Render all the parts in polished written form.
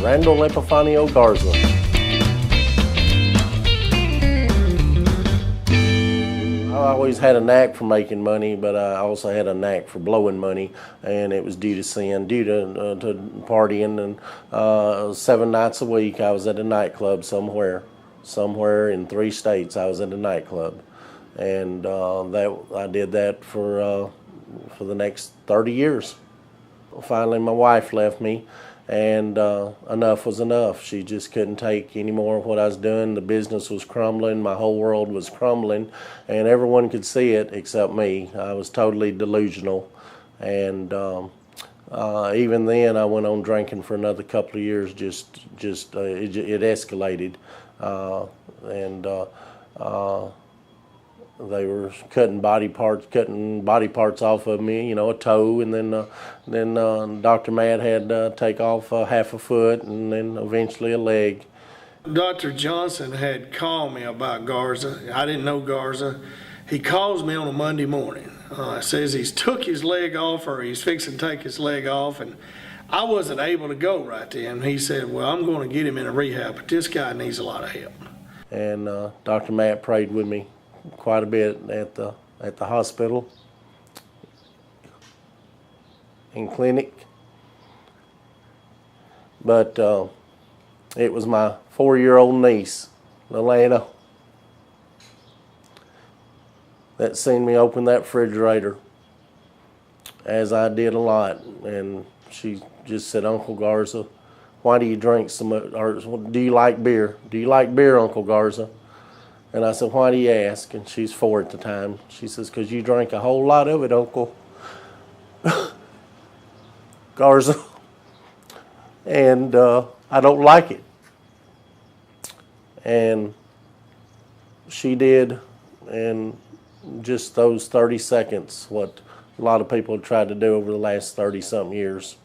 Randall Epifanio Garza. I always had a knack for making money, but I also had a knack for blowing money, and it was due to sin, due to partying. And 7 nights a week I was at a nightclub somewhere in 3 states. I was at a nightclub, and I did that for the next 30 years. Finally, my wife left me, and enough was enough. She just couldn't take any more of what I was doing. The business was crumbling. My whole world was crumbling, and everyone could see it except me. I was totally delusional, and even then, I went on drinking for another couple of years. It escalated, and they were cutting body parts off of me, a toe, and then Dr. Matt had to take off half a foot, and then eventually a leg. Dr. Johnson had called me about Garza. I didn't know Garza. He calls me on a Monday morning. Says he's took his leg off, or he's fixing to take his leg off, and I wasn't able to go right then. He said, well, I'm going to get him in a rehab, but this guy needs a lot of help. And Dr. Matt prayed with me quite a bit at the hospital and clinic, but it was my 4-year-old niece, Lilana, that seen me open that refrigerator, as I did a lot, and she just said, Uncle Garza, why do you drink so much, or do you like beer? Do you like beer, Uncle Garza? And I said, why do you ask? And she's 4 at the time. She says, because you drank a whole lot of it, Uncle Garza, and I don't like it. And she did, and just those 30 seconds, what a lot of people have tried to do over the last 30-something years.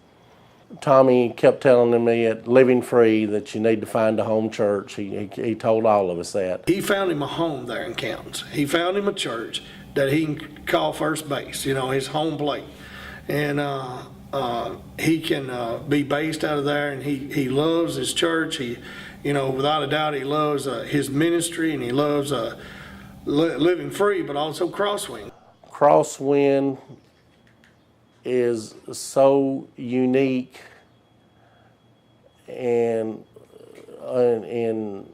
Tommy kept telling me at Living Free that you need to find a home church. He told all of us that. He found him a home there in Counts. He found him a church that he can call first base, his home plate. And he can be based out of there, and he loves his church. He, without a doubt, he loves his ministry, and he loves Living Free, but also Crosswind. Crosswind is so unique and in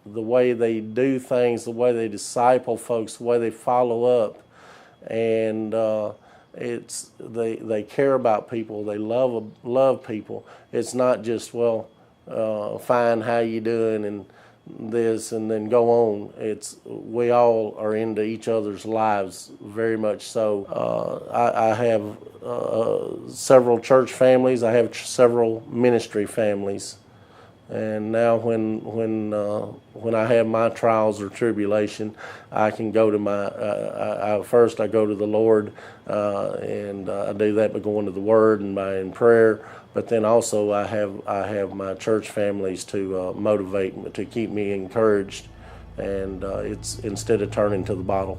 the way they do things, the way they disciple folks, the way they follow up, and they care about people. They love people. It's not just fine, how you doing, and this, and then go on. We all are into each other's lives, very much so. I have several church families. I have several ministry families, and now when I have my trials or tribulation, I can go to first I go to the Lord, and I do that by going to the Word and by in prayer. But then also I have my church families to motivate me, to keep me encouraged, and it's instead of turning to the bottle.